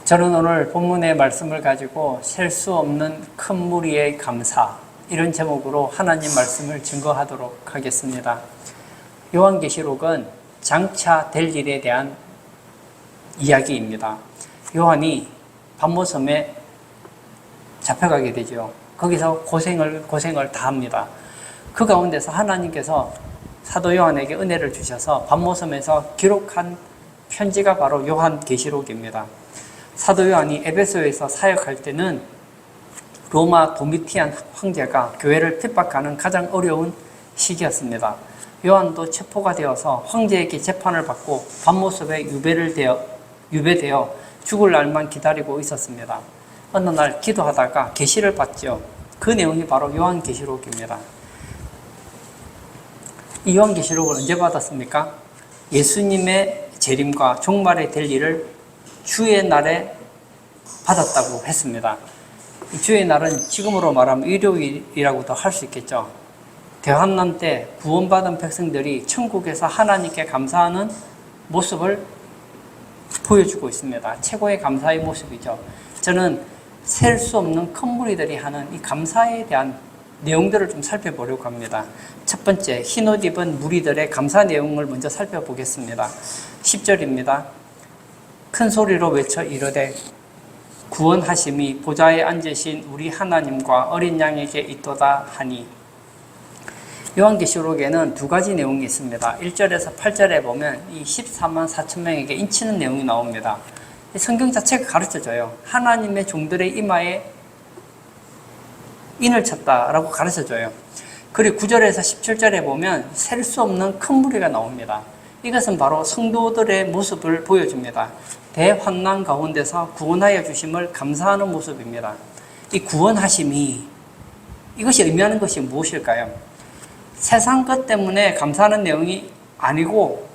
저는 오늘 본문의 말씀을 가지고 셀 수 없는 큰 무리의 감사, 이런 제목으로 하나님 말씀을 증거하도록 하겠습니다. 요한계시록은 장차 될 일에 대한 이야기입니다. 요한이 반모섬에 잡혀가게 되죠. 거기서 고생을 다 합니다. 그 가운데서 하나님께서 사도 요한에게 은혜를 주셔서 반모섬에서 기록한 편지가 바로 요한계시록입니다. 사도 요한이 에베소에서 사역할 때는 로마 도미티안 황제가 교회를 핍박하는 가장 어려운 시기였습니다. 요한도 체포가 되어서 황제에게 재판을 받고 반모섬에 유배되어 죽을 날만 기다리고 있었습니다. 어느 날 기도하다가 계시를 받죠. 그 내용이 바로 요한계시록입니다. 이 요한계시록을 언제 받았습니까? 예수님의 재림과 종말에 될 일을 주의 날에 받았다고 했습니다. 주의 날은 지금으로 말하면 일요일이라고도 할 수 있겠죠. 대환난 때 구원받은 백성들이 천국에서 하나님께 감사하는 모습을 보여주고 있습니다. 최고의 감사의 모습이죠. 저는 셀 수 없는 큰 무리들이 하는 이 감사에 대한 내용들을 좀 살펴보려고 합니다. 첫 번째, 흰옷 입은 무리들의 감사 내용을 먼저 살펴보겠습니다. 10절입니다. 큰 소리로 외쳐 이르되 구원하심이 보좌에 앉으신 우리 하나님과 어린 양에게 있도다 하니. 요한계시록에는 두 가지 내용이 있습니다. 1절에서 8절에 보면 이 14만 4천 명에게 인치는 내용이 나옵니다. 성경 자체가 가르쳐줘요. 하나님의 종들의 이마에 인을 쳤다라고 가르쳐줘요. 그리고 9절에서 17절에 보면 셀 수 없는 큰 무리가 나옵니다. 이것은 바로 성도들의 모습을 보여줍니다. 대환난 가운데서 구원하여 주심을 감사하는 모습입니다. 이 구원하심이, 이것이 의미하는 것이 무엇일까요? 세상 것 때문에 감사하는 내용이 아니고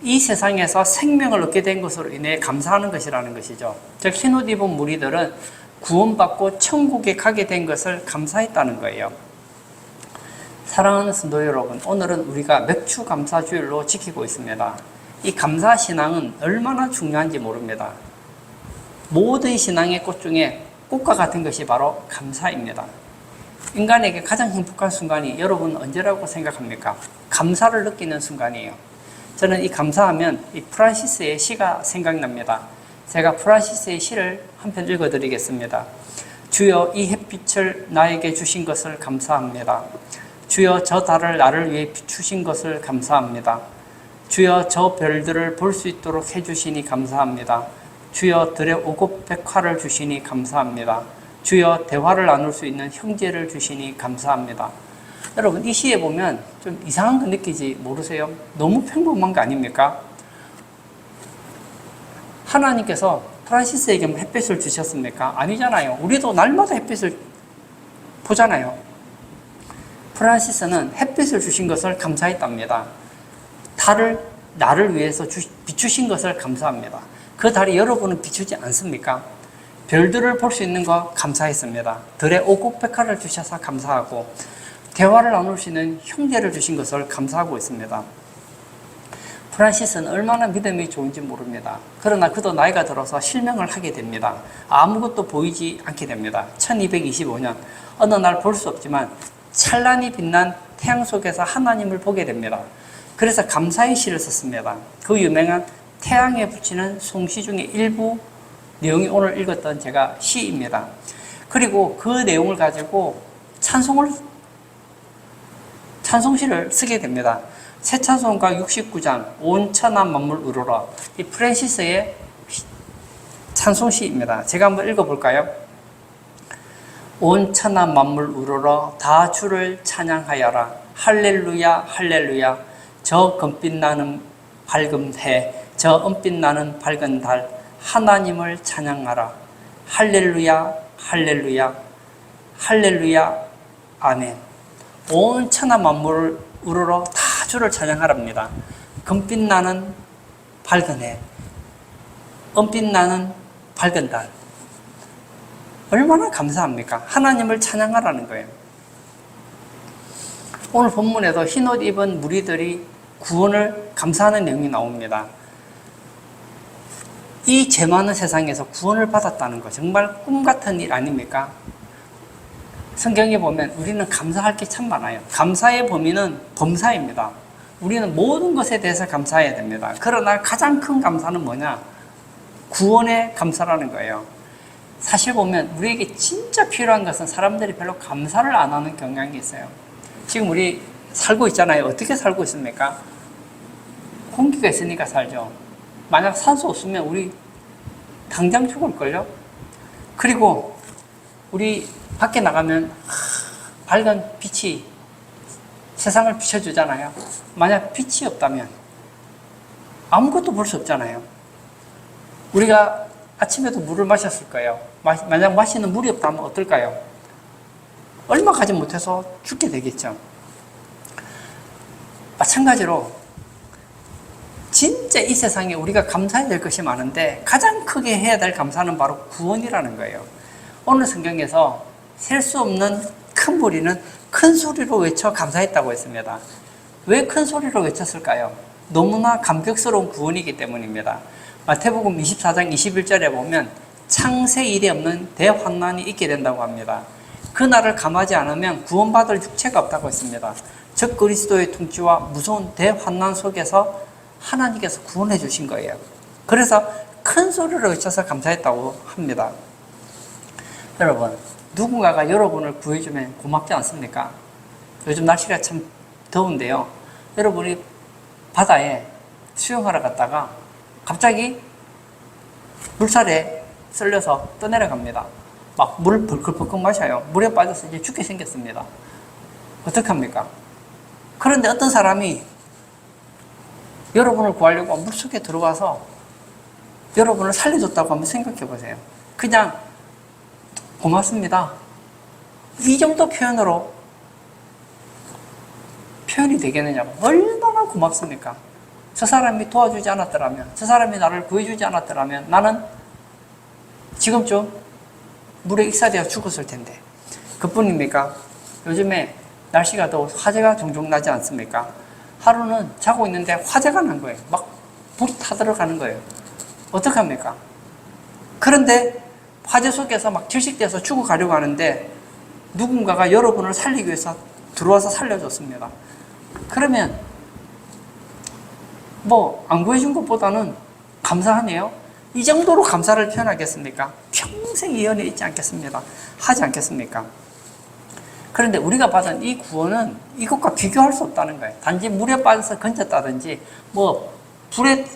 이 세상에서 생명을 얻게 된 것으로 인해 감사하는 것이라는 것이죠. 즉 흰옷 입은 무리들은 구원받고 천국에 가게 된 것을 감사했다는 거예요. 사랑하는 성도 여러분, 오늘은 우리가 맥주 감사 주일로 지키고 있습니다. 이 감사 신앙은 얼마나 중요한지 모릅니다. 모든 신앙의 꽃 중에 꽃과 같은 것이 바로 감사입니다. 인간에게 가장 행복한 순간이 여러분 언제라고 생각합니까? 감사를 느끼는 순간이에요. 저는 이 감사하면 이 프란시스의 시가 생각납니다. 제가 프란시스의 시를 한 편 읽어드리겠습니다. 주여 이 햇빛을 나에게 주신 것을 감사합니다. 주여 저 달을 나를 위해 비추신 것을 감사합니다. 주여 저 별들을 볼 수 있도록 해주시니 감사합니다. 주여 들의 오곡백화를 주시니 감사합니다. 주여 대화를 나눌 수 있는 형제를 주시니 감사합니다. 여러분 이 시에 보면 좀 이상한 거 느끼지 모르세요? 너무 평범한 거 아닙니까? 하나님께서 프란시스에게 햇빛을 주셨습니까? 아니잖아요. 우리도 날마다 햇빛을 보잖아요. 프란시스는 햇빛을 주신 것을 감사했답니다. 달을 나를 위해서 비추신 것을 감사합니다. 그 달이 여러분은 비추지 않습니까? 별들을 볼 수 있는 거 감사했습니다. 들의 오곡백화를 주셔서 감사하고 대화를 나눌 수 있는 형제를 주신 것을 감사하고 있습니다. 프란시스는 얼마나 믿음이 좋은지 모릅니다. 그러나 그도 나이가 들어서 실명을 하게 됩니다. 아무것도 보이지 않게 됩니다. 1225년 어느 날 볼 수 없지만 찬란히 빛난 태양 속에서 하나님을 보게 됩니다. 그래서 감사의 시를 썼습니다. 그 유명한 태양에 붙이는 송시 중에 일부 내용이 오늘 읽었던 제가 시입니다. 그리고 그 내용을 가지고 찬송시를 쓰게 됩니다. 새 찬송가 69장 온 천하 만물 우러러, 이 프란시스의 찬송시입니다. 제가 한번 읽어볼까요? 온 천하 만물 우러러 다 주를 찬양하여라. 할렐루야 할렐루야. 저 금빛 나는 밝은 해, 저 은빛 나는 밝은 달, 하나님을 찬양하라. 할렐루야 할렐루야 할렐루야 아멘. 온 천하 만물을 우러러 다 주를 찬양하랍니다. 금빛 나는 밝은 해, 은빛 나는 밝은 달. 얼마나 감사합니까? 하나님을 찬양하라는 거예요. 오늘 본문에도 흰옷 입은 무리들이 구원을 감사하는 내용이 나옵니다. 이 죄 많은 세상에서 구원을 받았다는 거 정말 꿈 같은 일 아닙니까? 성경에 보면 우리는 감사할 게 참 많아요. 감사의 범위는 범사입니다. 우리는 모든 것에 대해서 감사해야 됩니다. 그러나 가장 큰 감사는 뭐냐? 구원의 감사라는 거예요. 사실 보면 우리에게 진짜 필요한 것은 사람들이 별로 감사를 안 하는 경향이 있어요. 지금 우리 살고 있잖아요. 어떻게 살고 있습니까? 공기가 있으니까 살죠. 만약 산소 없으면 우리 당장 죽을걸요? 그리고 우리 밖에 나가면 밝은 빛이 세상을 비춰주잖아요. 만약 빛이 없다면 아무것도 볼 수 없잖아요. 우리가 아침에도 물을 마셨을 거예요. 만약 마시는 물이 없다면 어떨까요? 얼마 가지 못해서 죽게 되겠죠. 마찬가지로 진짜 이 세상에 우리가 감사해야 될 것이 많은데 가장 크게 해야 될 감사는 바로 구원이라는 거예요. 오늘 성경에서 셀 수 없는 큰 무리는 큰 소리로 외쳐 감사했다고 했습니다. 왜 큰 소리로 외쳤을까요? 너무나 감격스러운 구원이기 때문입니다. 마태복음 24장 21절에 보면 창세 이래 없는 대환난이 있게 된다고 합니다. 그날을 감하지 않으면 구원받을 육체가 없다고 했습니다. 즉 그리스도의 통치와 무서운 대환난 속에서 하나님께서 구원해 주신 거예요. 그래서 큰 소리로 외쳐서 감사했다고 합니다. 여러분, 누군가가 여러분을 구해주면 고맙지 않습니까? 요즘 날씨가 참 더운데요. 여러분이 바다에 수영하러 갔다가 갑자기 물살에 쓸려서 떠내려갑니다. 막 물을 벌컥벌컥 마셔요. 물에 빠져서 이제 죽게 생겼습니다. 어떡합니까? 그런데 어떤 사람이 여러분을 구하려고 물속에 들어와서 여러분을 살려줬다고 한번 생각해 보세요. 그냥 고맙습니다. 이 정도 표현으로 표현이 되겠느냐고. 얼마나 고맙습니까? 저 사람이 도와주지 않았더라면, 저 사람이 나를 구해주지 않았더라면 나는 지금쯤 물에 익사되어 죽었을 텐데. 그뿐입니까? 요즘에 날씨가 더워 화재가 종종 나지 않습니까? 하루는 자고 있는데 화재가 난 거예요. 막 불이 타들어가는 거예요. 어떡합니까? 그런데 화재 속에서 막 질식돼서 죽어가려고 하는데 누군가가 여러분을 살리기 위해서 들어와서 살려줬습니다. 그러면 안 구해준 것보다는 감사하네요. 이 정도로 감사를 표현하겠습니까? 평생 이 연에 있지 않겠습니다. 하지 않겠습니까? 그런데 우리가 받은 이 구원은 이것과 비교할 수 없다는 거예요. 단지 물에 빠져서 건졌다든지 불에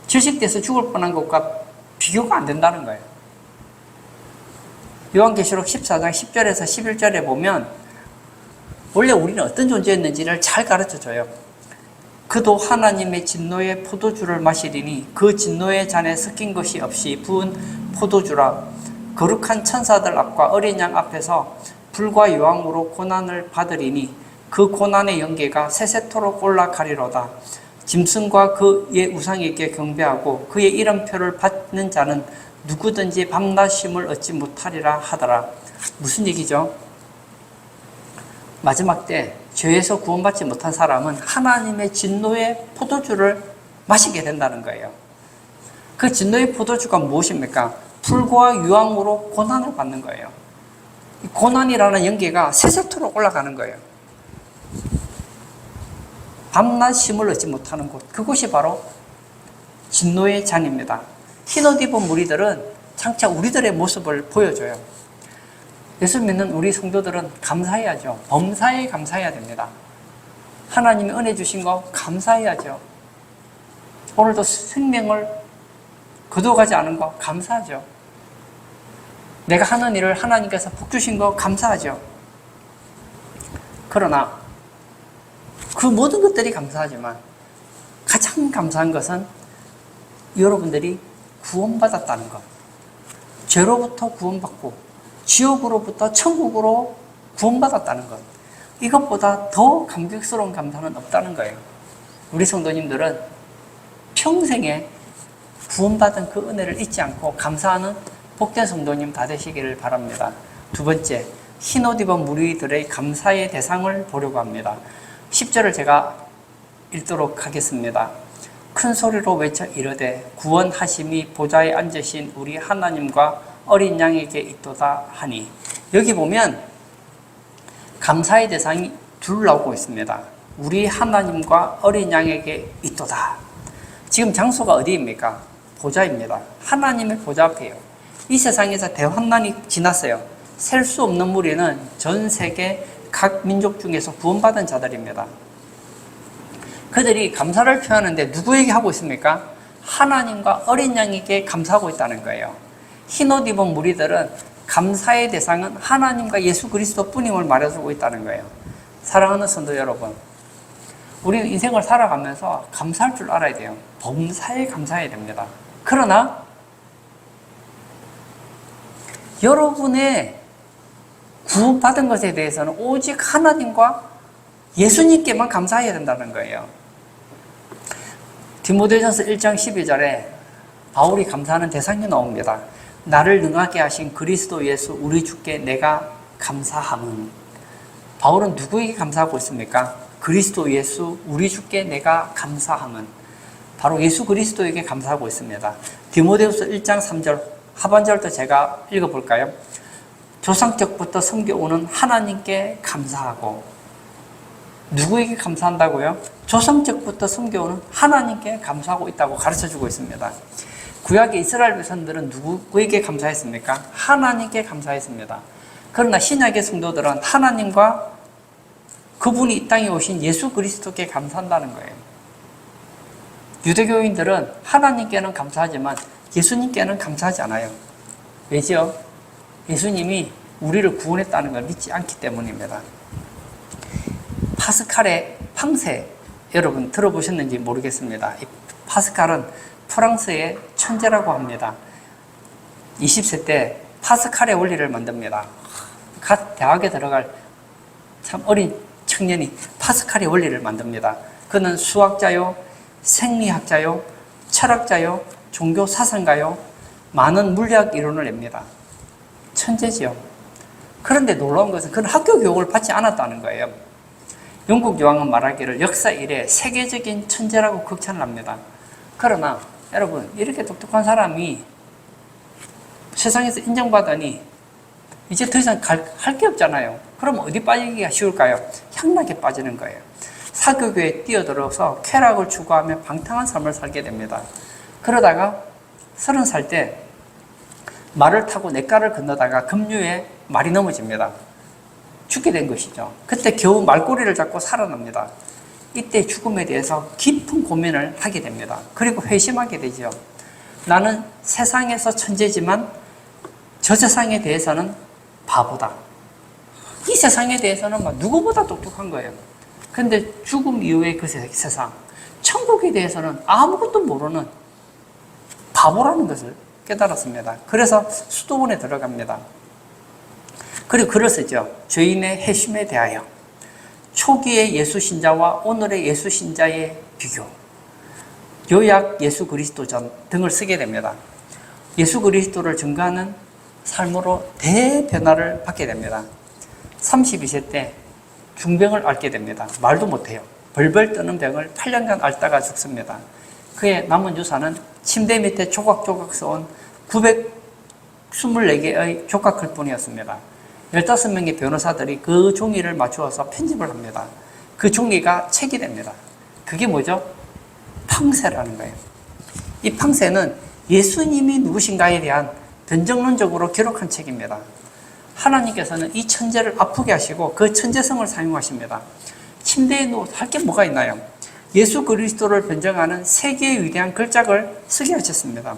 질식돼서 죽을 뻔한 것과 비교가 안 된다는 거예요. 요한계시록 14장 10절에서 11절에 보면 원래 우리는 어떤 존재였는지를 잘 가르쳐줘요. 그도 하나님의 진노의 포도주를 마시리니 그 진노의 잔에 섞인 것이 없이 부은 포도주라. 거룩한 천사들 앞과 어린 양 앞에서 불과 유황으로 고난을 받으리니 그 고난의 연계가 세세토록 올라가리로다. 짐승과 그의 우상에게 경배하고 그의 이름표를 받는 자는 누구든지 밤낮 쉼을 얻지 못하리라 하더라. 무슨 얘기죠? 마지막 때 죄에서 구원받지 못한 사람은 하나님의 진노의 포도주를 마시게 된다는 거예요. 그 진노의 포도주가 무엇입니까? 불과 유황으로 고난을 받는 거예요. 이 고난이라는 연계가 세세토록 올라가는 거예요. 밤낮 쉼을 얻지 못하는 곳, 그곳이 바로 진노의 잔입니다. 흰옷 입은 무리들은 장차 우리들의 모습을 보여줘요. 예수 믿는 우리 성도들은 감사해야죠. 범사에 감사해야 됩니다. 하나님이 은혜 주신 거 감사해야죠. 오늘도 생명을 거둬가지 않은 거 감사하죠. 내가 하는 일을 하나님께서 복 주신 거 감사하죠. 그러나 그 모든 것들이 감사하지만 가장 감사한 것은 여러분들이 구원받았다는 것. 죄로부터 구원받고 지옥으로부터 천국으로 구원받았다는 것. 이것보다 더 감격스러운 감사는 없다는 거예요. 우리 성도님들은 평생에 구원받은 그 은혜를 잊지 않고 감사하는 복된 성도님 다 되시기를 바랍니다. 두 번째, 흰옷 입은 무리들의 감사의 대상을 보려고 합니다. 10절을 제가 읽도록 하겠습니다. 큰 소리로 외쳐 이르되 구원하심이 보좌에 앉으신 우리 하나님과 어린 양에게 있도다 하니, 여기 보면 감사의 대상이 둘 나오고 있습니다. 우리 하나님과 어린 양에게 있도다. 지금 장소가 어디입니까? 보좌입니다. 하나님의 보좌 앞이에요. 이 세상에서 대환난이 지났어요. 셀 수 없는 무리는 전 세계 각 민족 중에서 구원받은 자들입니다. 그들이 감사를 표하는데 누구에게 하고 있습니까? 하나님과 어린 양에게 감사하고 있다는 거예요. 흰옷 입은 무리들은 감사의 대상은 하나님과 예수 그리스도 뿐임을 말해주고 있다는 거예요. 사랑하는 성도 여러분, 우리는 인생을 살아가면서 감사할 줄 알아야 돼요. 범사에 감사해야 됩니다. 그러나 여러분의 구원받은 것에 대해서는 오직 하나님과 예수님께만 감사해야 된다는 거예요. 디모데전서 1장 12절에 바울이 감사하는 대상이 나옵니다. 나를 능하게 하신 그리스도 예수 우리 주께 내가 감사함은. 바울은 누구에게 감사하고 있습니까? 그리스도 예수 우리 주께 내가 감사함은. 바로 예수 그리스도에게 감사하고 있습니다. 디모데후서 1장 3절 하반절도 제가 읽어볼까요? 조상적부터 섬겨오는 하나님께 감사하고. 누구에게 감사한다고요? 조상적부터 섬겨오는 하나님께 감사하고 있다고 가르쳐주고 있습니다. 구약의 이스라엘 백성들은 누구에게 감사했습니까? 하나님께 감사했습니다. 그러나 신약의 성도들은 하나님과 그분이 이 땅에 오신 예수 그리스도께 감사한다는 거예요. 유대교인들은 하나님께는 감사하지만 예수님께는 감사하지 않아요. 왜죠? 예수님이 우리를 구원했다는 걸 믿지 않기 때문입니다. 파스칼의 팡세, 여러분 들어보셨는지 모르겠습니다. 이 파스칼은 프랑스의 천재라고 합니다. 20세 때 파스칼의 원리를 만듭니다. 갓 대학에 들어갈 참 어린 청년이 파스칼의 원리를 만듭니다. 그는 수학자요, 생리학자요, 철학자요, 종교 사상가요, 많은 물리학 이론을 냅니다. 천재지요. 그런데 놀라운 것은 그는 학교 교육을 받지 않았다는 거예요. 영국 여왕은 말하기를 역사 이래 세계적인 천재라고 극찬을 합니다. 그러나 여러분, 이렇게 똑똑한 사람이 세상에서 인정받으니 이제 더 이상 할 게 없잖아요. 그럼 어디 빠지기가 쉬울까요? 향락에 빠지는 거예요. 사교교에 뛰어들어서 쾌락을 추구하며 방탕한 삶을 살게 됩니다. 그러다가 30살 때 말을 타고 냇가를 건너다가 급류에 말이 넘어집니다. 죽게 된 것이죠. 그때 겨우 말꼬리를 잡고 살아납니다. 이때 죽음에 대해서 깊은 고민을 하게 됩니다. 그리고 회심하게 되죠. 나는 세상에서 천재지만 저 세상에 대해서는 바보다. 이 세상에 대해서는 누구보다 똑똑한 거예요. 근데 죽음 이후의 그 세상, 천국에 대해서는 아무것도 모르는 바보라는 것을 깨달았습니다. 그래서 수도원에 들어갑니다. 그리고 글을 쓰죠. 죄인의 회심에 대하여. 초기의 예수 신자와 오늘의 예수 신자의 비교. 요약 예수 그리스도 전 등을 쓰게 됩니다. 예수 그리스도를 증거하는 삶으로 대변화를 받게 됩니다. 32세 때 중병을 앓게 됩니다. 말도 못해요. 벌벌 떠는 병을 8년간 앓다가 죽습니다. 그의 남은 유산은 침대 밑에 조각조각 써온 924개의 조각글 뿐이었습니다. 15명의 변호사들이 그 종이를 맞추어서 편집을 합니다. 그 종이가 책이 됩니다. 그게 뭐죠? 팡세라는 거예요. 이 팡세는 예수님이 누구신가에 대한 변정론적으로 기록한 책입니다. 하나님께서는 이 천재를 아프게 하시고 그 천재성을 사용하십니다. 침대에 누워서 할 게 뭐가 있나요? 예수 그리스도를 변정하는 세 개의 위대한 글작을 쓰게 하셨습니다.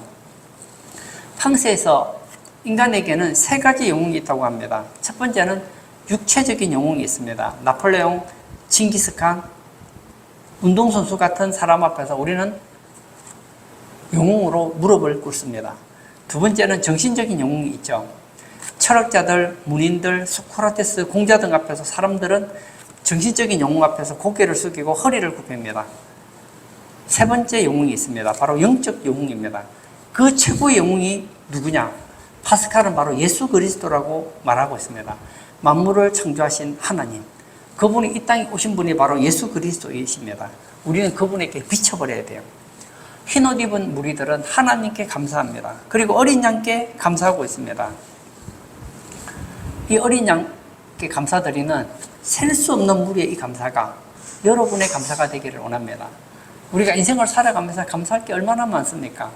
팡세에서 인간에게는 세 가지 영웅이 있다고 합니다. 첫 번째는 육체적인 영웅이 있습니다. 나폴레옹, 징기스칸, 운동선수 같은 사람 앞에서 우리는 영웅으로 무릎을 꿇습니다. 두 번째는 정신적인 영웅이 있죠. 철학자들, 문인들, 소크라테스, 공자 등 앞에서 사람들은 정신적인 영웅 앞에서 고개를 숙이고 허리를 굽힙니다. 세 번째 영웅이 있습니다. 바로 영적 영웅입니다. 그 최고의 영웅이 누구냐? 파스칼은 바로 예수 그리스도라고 말하고 있습니다. 만물을 창조하신 하나님. 그분이 이 땅에 오신 분이 바로 예수 그리스도이십니다. 우리는 그분에게 비춰버려야 돼요. 흰 옷 입은 무리들은 하나님께 감사합니다. 그리고 어린 양께 감사하고 있습니다. 이 어린 양께 감사드리는 셀 수 없는 무리의 이 감사가 여러분의 감사가 되기를 원합니다. 우리가 인생을 살아가면서 감사할 게 얼마나 많습니까?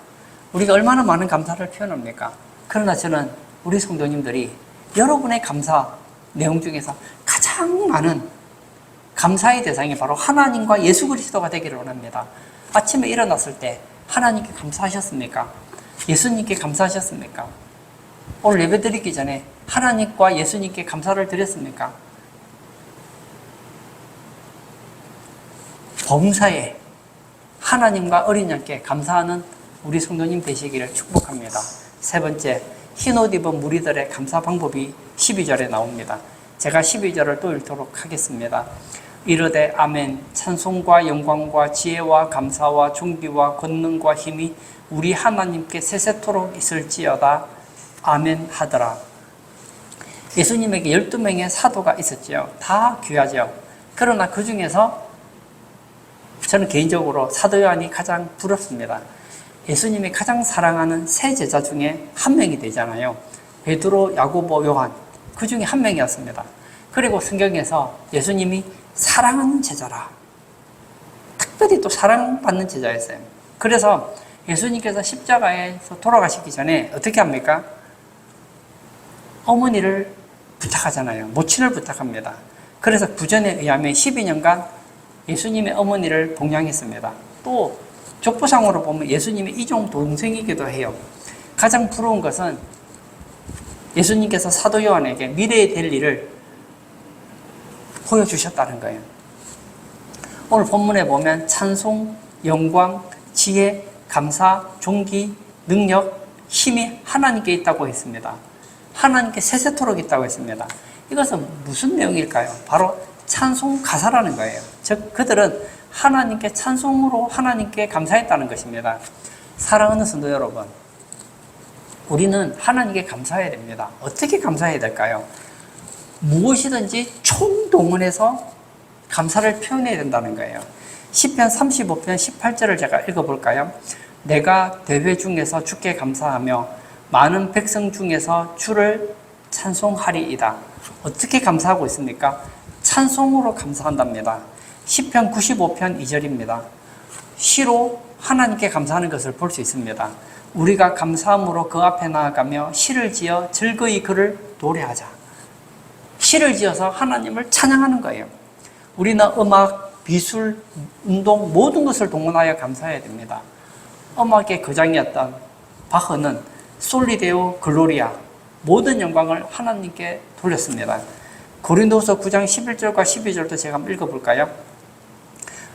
우리가 얼마나 많은 감사를 표현합니까? 그러나 저는 우리 성도님들이 여러분의 감사 내용 중에서 가장 많은 감사의 대상이 바로 하나님과 예수 그리스도가 되기를 원합니다. 아침에 일어났을 때 하나님께 감사하셨습니까? 예수님께 감사하셨습니까? 오늘 예배 드리기 전에 하나님과 예수님께 감사를 드렸습니까? 범사에 하나님과 어린 양께 감사하는 우리 성도님 되시기를 축복합니다. 세 번째, 흰옷 입은 무리들의 감사 방법이 12절에 나옵니다. 제가 12절을 또 읽도록 하겠습니다. 이르되 아멘. 찬송과 영광과 지혜와 감사와 존귀와 권능과 힘이 우리 하나님께 세세토록 있을지어다. 아멘 하더라. 예수님에게 12명의 사도가 있었지요. 다 귀하죠. 그러나 그 중에서 저는 개인적으로 사도 요한이 가장 부럽습니다. 예수님이 가장 사랑하는 세 제자 중에 한 명이 되잖아요. 베드로, 야고보, 요한. 그 중에 한 명이었습니다. 그리고 성경에서 예수님이 사랑하는 제자라. 특별히 또 사랑받는 제자였어요. 그래서 예수님께서 십자가에서 돌아가시기 전에 어떻게 합니까? 어머니를 부탁하잖아요. 모친을 부탁합니다. 그래서 구전에 의하면 12년간 예수님의 어머니를 봉양했습니다. 또 족보상으로 보면 예수님의 이종 동생이기도 해요. 가장 부러운 것은 예수님께서 사도 요한에게 미래에 될 일을 보여주셨다는 거예요. 오늘 본문에 보면 찬송, 영광, 지혜, 감사, 존귀, 능력, 힘이 하나님께 있다고 했습니다. 하나님께 세세토록 있다고 했습니다. 이것은 무슨 내용일까요? 바로 찬송 가사라는 거예요. 즉 그들은 하나님께 찬송으로 하나님께 감사했다는 것입니다. 사랑하는 성도 여러분, 우리는 하나님께 감사해야 됩니다. 어떻게 감사해야 될까요? 무엇이든지 총동원해서 감사를 표현해야 된다는 거예요. 시편 35편 18절을 제가 읽어볼까요? 내가 대회 중에서 주께 감사하며 많은 백성 중에서 주를 찬송하리이다. 어떻게 감사하고 있습니까? 찬송으로 감사한답니다. 시편 95편 2절입니다. 시로 하나님께 감사하는 것을 볼 수 있습니다. 우리가 감사함으로 그 앞에 나아가며 시를 지어 즐거이 그를 노래하자. 시를 지어서 하나님을 찬양하는 거예요. 우리는 음악, 미술, 운동 모든 것을 동원하여 감사해야 됩니다. 음악의 거장이었던 바흐는 솔리데오 글로리아 모든 영광을 하나님께 돌렸습니다. 고린도서 9장 11절과 12절도 제가 한번 읽어볼까요?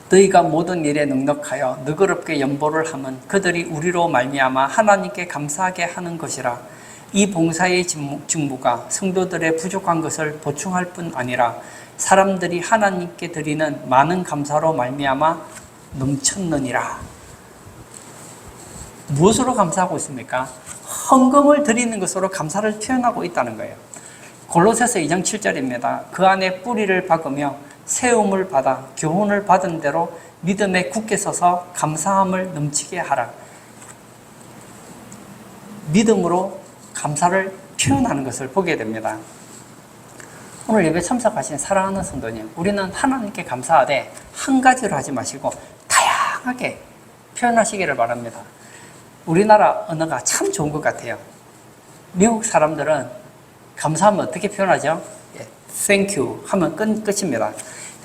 너희가 모든 일에 넉넉하여 너그럽게 연보를 하면 그들이 우리로 말미암아 하나님께 감사하게 하는 것이라. 이 봉사의 직무가 성도들의 부족한 것을 보충할 뿐 아니라 사람들이 하나님께 드리는 많은 감사로 말미암아 넘쳤느니라. 무엇으로 감사하고 있습니까? 헌금을 드리는 것으로 감사를 표현하고 있다는 거예요. 골로새서 2장 7절입니다. 그 안에 뿌리를 박으며 세움을 받아 교훈을 받은 대로 믿음에 굳게 서서 감사함을 넘치게 하라. 믿음으로 감사를 표현하는 것을 보게 됩니다. 오늘 예배 참석하신 사랑하는 성도님, 우리는 하나님께 감사하되 한 가지로 하지 마시고 다양하게 표현하시기를 바랍니다. 우리나라 언어가 참 좋은 것 같아요. 미국 사람들은 감사하면 어떻게 표현하죠? Thank you 하면 끝입니다.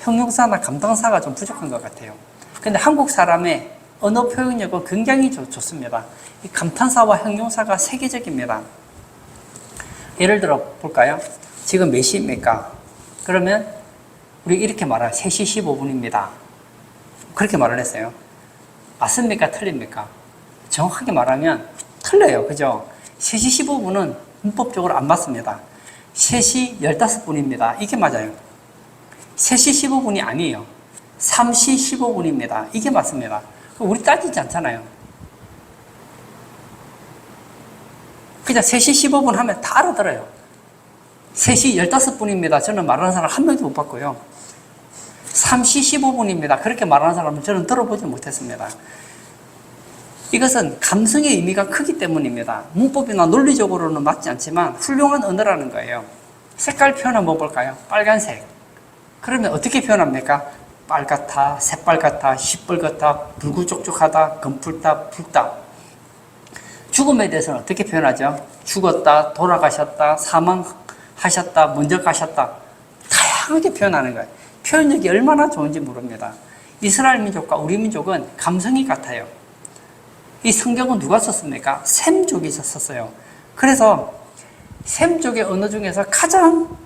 형용사나 감탄사가 좀 부족한 것 같아요. 근데 한국 사람의 언어 표현력은 굉장히 좋습니다. 이 감탄사와 형용사가 세계적입니다. 예를 들어 볼까요? 지금 몇 시입니까? 그러면 우리 이렇게 말해요. 3시 15분입니다. 그렇게 말을 했어요. 맞습니까? 틀립니까? 정확하게 말하면 틀려요. 그죠? 3시 15분은 문법적으로 안 맞습니다. 3시 15분입니다. 이게 맞아요. 3시 15분이 아니에요. 3시 15분입니다. 이게 맞습니다. 우리 따지지 않잖아요. 그냥 3시 15분 하면 다 알아들어요. 3시 15분입니다. 저는 말하는 사람 한 명도 못 봤고요. 3시 15분입니다. 그렇게 말하는 사람은 저는 들어보지 못했습니다. 이것은 감성의 의미가 크기 때문입니다. 문법이나 논리적으로는 맞지 않지만 훌륭한 언어라는 거예요. 색깔 표현 한번 볼까요? 빨간색. 그러면 어떻게 표현합니까? 빨갛다, 새빨갛다, 시뻘겋다, 붉고촉촉하다, 검붉다, 붉다. 죽음에 대해서는 어떻게 표현하죠? 죽었다, 돌아가셨다, 사망하셨다, 먼저 가셨다. 다양하게 표현하는 거예요. 표현력이 얼마나 좋은지 모릅니다. 이스라엘 민족과 우리 민족은 감성이 같아요. 이 성경은 누가 썼습니까? 셈족이 썼어요. 그래서 셈족의 언어 중에서 가장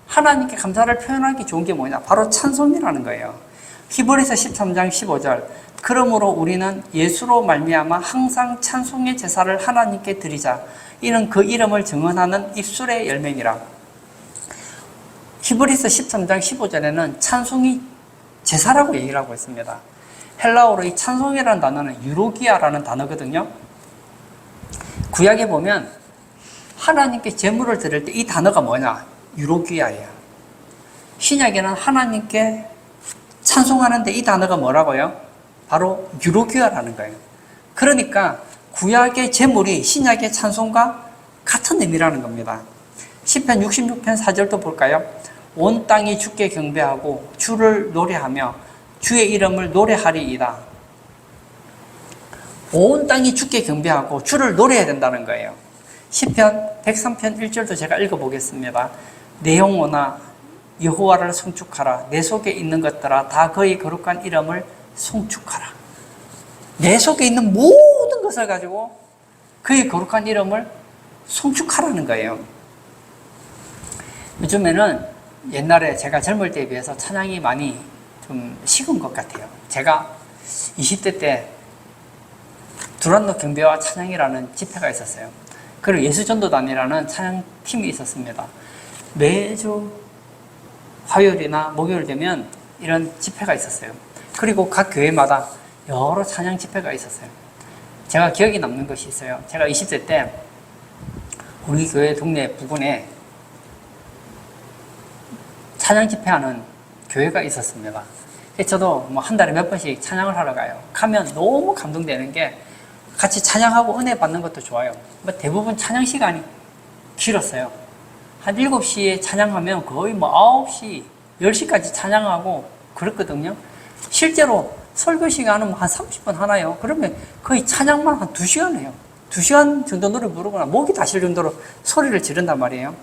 하나님께 감사를 표현하기 좋은 게 뭐냐? 바로 찬송이라는 거예요. 히브리서 13장 15절. 그러므로 우리는 예수로 말미암아 항상 찬송의 제사를 하나님께 드리자. 이는 그 이름을 증언하는 입술의 열매니라. 히브리서 13장 15절에는 찬송이 제사라고 얘기를 하고 있습니다. 헬라어로 이 찬송이라는 단어는 유로기아라는 단어거든요. 구약에 보면 하나님께 제물을 드릴 때 이 단어가 뭐냐? 유로기아예요. 신약에는 하나님께 찬송하는데 이 단어가 뭐라고요? 바로 유로기아라는 거예요. 그러니까 구약의 제물이 신약의 찬송과 같은 의미라는 겁니다. 시편 66편 4절도 볼까요? 온 땅이 주께 경배하고 주를 노래하며 주의 이름을 노래하리이다. 온 땅이 주께 경배하고 주를 노래해야 된다는 거예요. 시편 103편 1절도 제가 읽어보겠습니다. 내 영혼아 여호와를 송축하라. 내 속에 있는 것들아 다 그의 거룩한 이름을 송축하라. 내 속에 있는 모든 것을 가지고 그의 거룩한 이름을 송축하라는 거예요. 요즘에는 옛날에 제가 젊을 때에 비해서 찬양이 많이 좀 식은 것 같아요. 제가 20대 때 두란노 경배와 찬양이라는 집회가 있었어요. 그리고 예수전도단이라는 찬양팀이 있었습니다. 매주 화요일이나 목요일 되면 이런 집회가 있었어요. 그리고 각 교회마다 여러 찬양 집회가 있었어요. 제가 기억에 남는 것이 있어요. 제가 20대 때 우리 교회 동네 부근에 찬양 집회하는 교회가 있었습니다. 저도 뭐 한 달에 몇 번씩 찬양을 하러 가요. 가면 너무 감동되는 게 같이 찬양하고 은혜 받는 것도 좋아요. 대부분 찬양 시간이 길었어요. 한 7시에 찬양하면 거의 뭐 9시, 10시까지 찬양하고 그랬거든요. 실제로 설교 시간은 한 30분 하나요. 그러면 거의 찬양만 한 2시간 해요. 2시간 정도 노래 부르거나 목이 다실 정도로 소리를 지른단 말이에요.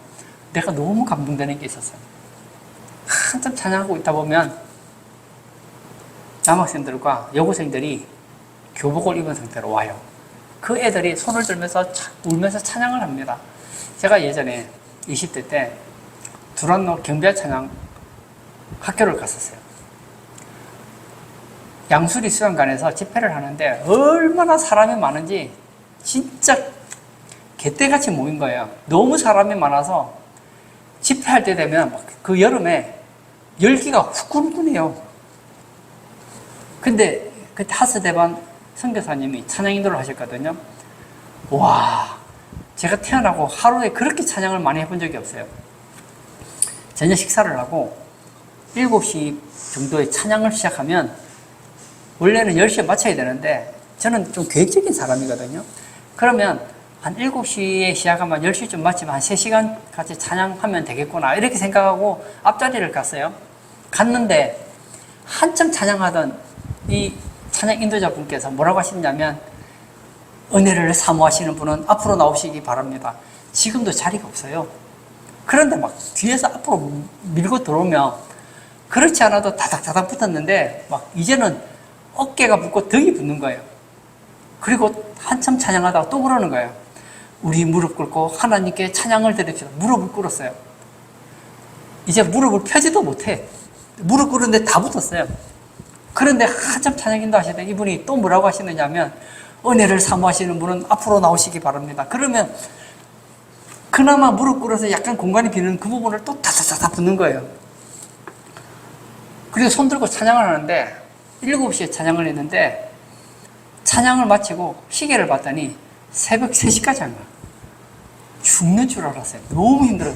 내가 너무 감동되는 게 있었어요. 한참 찬양하고 있다 보면 남학생들과 여고생들이 교복을 입은 상태로 와요. 그 애들이 손을 들면서 울면서 찬양을 합니다. 제가 예전에 20대 때 두란노 경배 찬양 학교를 갔었어요. 양수리 수양관에서 집회를 하는데 얼마나 사람이 많은지 진짜 개떼같이 모인 거예요. 너무 사람이 많아서 집회할 때 되면 그 여름에 열기가 후끈후끈해요. 근데 그때 하스대반 선교사님이 찬양 인도를 하셨거든요. 와, 제가 태어나고 하루에 그렇게 찬양을 많이 해본 적이 없어요. 저녁 식사를 하고 7시 정도에 찬양을 시작하면 원래는 10시에 마쳐야 되는데 저는 좀 계획적인 사람이거든요. 그러면 한 7시에 시작하면 10시쯤 마치면 한 3시간 같이 찬양하면 되겠구나 이렇게 생각하고 앞자리를 갔어요. 갔는데 한참 찬양하던 이 찬양 인도자분께서 뭐라고 하시냐면 은혜를 사모하시는 분은 앞으로 나오시기 바랍니다. 지금도 자리가 없어요. 그런데 막 뒤에서 앞으로 밀고 들어오면 그렇지 않아도 다닥다닥 붙었는데 막 이제는 어깨가 붙고 등이 붙는 거예요. 그리고 한참 찬양하다가 또 그러는 거예요. 우리 무릎 꿇고 하나님께 찬양을 드립시다. 무릎을 꿇었어요. 이제 무릎을 펴지도 못해. 무릎 꿇는데 다 붙었어요. 그런데 한참 찬양 인도하시던 이분이 또 뭐라고 하시느냐면 은혜를 사모하시는 분은 앞으로 나오시기 바랍니다. 그러면 그나마 무릎 꿇어서 약간 공간이 비는 그 부분을 또 다다다다 붙는 거예요. 그리고 손 들고 찬양을 하는데 7시에 찬양을 했는데 찬양을 마치고 시계를 봤더니 새벽 3시까지 한 거예요. 죽는 줄 알았어요. 너무 힘들어요.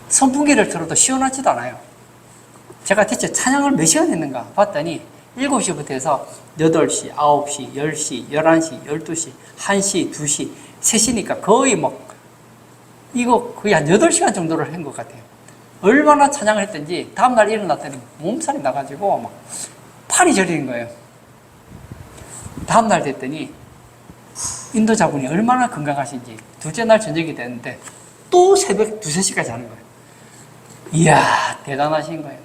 선풍기를 틀어도 시원하지도 않아요. 제가 대체 찬양을 몇 시간 했는가 봤더니 7시부터 해서 8시, 9시, 10시, 11시, 12시, 1시, 2시, 3시니까 거의 이거 거의 한 8시간 정도를 한 것 같아요. 얼마나 찬양을 했든지 다음날 일어났더니 몸살이 나가지고 막 팔이 저리는 거예요. 다음날 됐더니 인도자분이 얼마나 건강하신지 둘째 날 저녁이 됐는데 또 새벽 2, 3시까지 하는 거예요. 이야, 대단하신 거예요.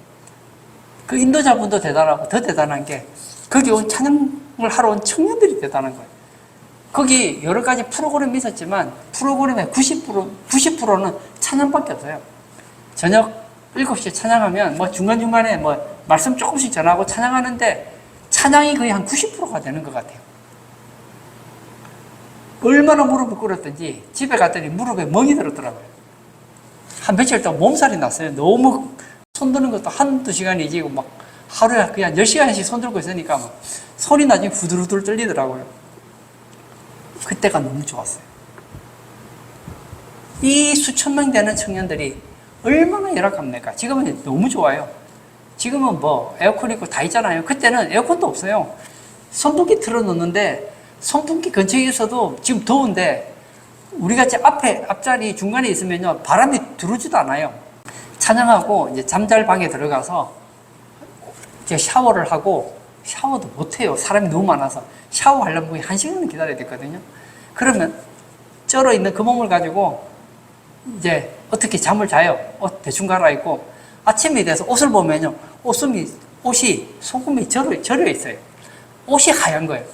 그 인도자분도 대단하고 더 대단한 게 거기 온 찬양을 하러 온 청년들이 대단한 거예요. 거기 여러 가지 프로그램이 있었지만 프로그램의 90%는 찬양밖에 없어요. 저녁 7시에 찬양하면 중간중간에 말씀 조금씩 전하고 찬양하는데 찬양이 거의 한 90%가 되는 것 같아요. 얼마나 무릎을 꿇었든지 집에 갔더니 무릎에 멍이 들었더라고요. 한 며칠 동안 몸살이 났어요. 너무 손 드는 것도 한두 시간이지 하루에 그냥 10시간씩 손 들고 있으니까 손이 나중에 후들후들 떨리더라고요. 그때가 너무 좋았어요. 이 수천 명 되는 청년들이 얼마나 열악합니까? 지금은 너무 좋아요. 지금은 에어컨 있고 다 있잖아요. 그때는 에어컨도 없어요. 선풍기 틀어놓는데 선풍기 근처에 있어도 지금 더운데 우리같이 앞자리 중간에 있으면요 바람이 들어오지도 않아요. 찬양하고 이제 잠잘 방에 들어가서 이제 샤워를 하고 샤워도 못해요. 사람이 너무 많아서 샤워하려면 거의 1시간은 기다려야 되거든요. 그러면 쩔어 있는 그 몸을 가지고 이제 어떻게 잠을 자요? 대충 갈아입고 아침이 돼서 옷을 보면요 옷이 소금이 절여 있어요. 옷이 하얀 거예요.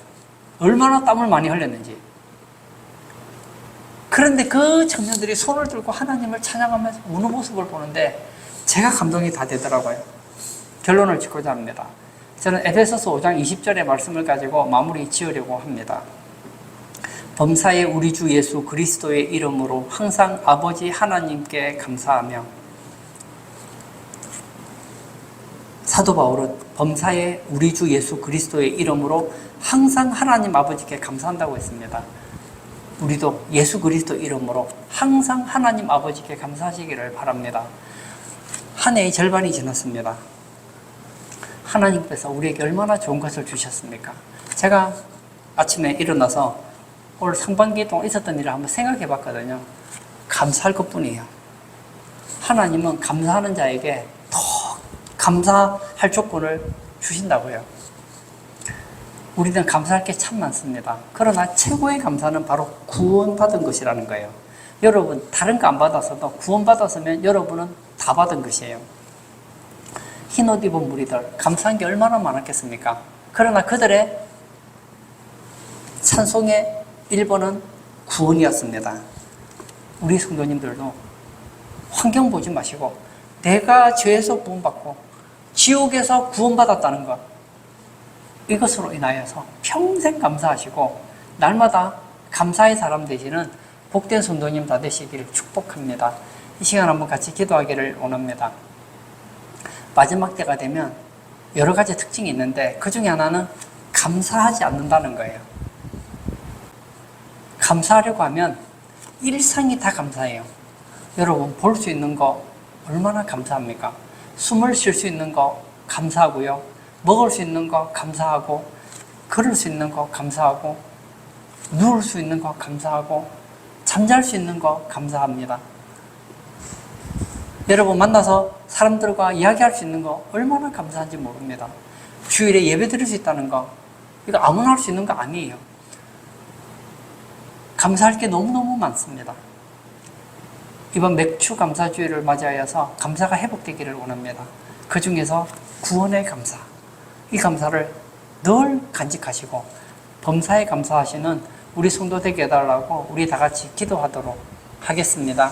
얼마나 땀을 많이 흘렸는지. 그런데 그 청년들이 손을 들고 하나님을 찬양하면서 우는 모습을 보는데 제가 감동이 다 되더라고요. 결론을 짓고자 합니다. 저는 에베소서 5장 20절의 말씀을 가지고 마무리 지으려고 합니다. 범사에 우리 주 예수 그리스도의 이름으로 항상 아버지 하나님께 감사하며. 사도 바울은 범사에 우리 주 예수 그리스도의 이름으로 항상 하나님 아버지께 감사한다고 했습니다. 우리도 예수 그리스도 이름으로 항상 하나님 아버지께 감사하시기를 바랍니다. 한 해의 절반이 지났습니다. 하나님께서 우리에게 얼마나 좋은 것을 주셨습니까? 제가 아침에 일어나서 올 상반기 동안 있었던 일을 한번 생각해 봤거든요. 감사할 것뿐이에요. 하나님은 감사하는 자에게 더 감사할 조건을 주신다고요. 우리는 감사할 게 참 많습니다. 그러나 최고의 감사는 바로 구원받은 것이라는 거예요. 여러분 다른 거 안 받았어도 구원받았으면 여러분은 다 받은 것이에요. 흰옷 입은 무리들 감사한 게 얼마나 많았겠습니까? 그러나 그들의 찬송의 1번은 구원이었습니다. 우리 성도님들도 환경 보지 마시고 내가 죄에서 구원받고 지옥에서 구원받았다는 것, 이것으로 인하여서 평생 감사하시고 날마다 감사의 사람 되시는 복된 성도님 다 되시기를 축복합니다. 이 시간 한번 같이 기도하기를 원합니다. 마지막 때가 되면 여러 가지 특징이 있는데 그 중에 하나는 감사하지 않는다는 거예요. 감사하려고 하면 일상이 다 감사해요. 여러분 볼 수 있는 거 얼마나 감사합니까? 숨을 쉴 수 있는 거 감사하고요. 먹을 수 있는 거 감사하고, 걸을 수 있는 거 감사하고, 누울 수 있는 거 감사하고, 잠잘 수 있는 거 감사합니다. 여러분 만나서 사람들과 이야기할 수 있는 거 얼마나 감사한지 모릅니다. 주일에 예배 드릴 수 있다는 거, 이거 아무나 할 수 있는 거 아니에요. 감사할 게 너무너무 많습니다. 이번 맥주 감사주일을 맞이하여서 감사가 회복되기를 원합니다. 그 중에서 구원의 감사, 이 감사를 늘 간직하시고 범사에 감사하시는 우리 성도 되게 해달라고 우리 다 같이 기도하도록 하겠습니다.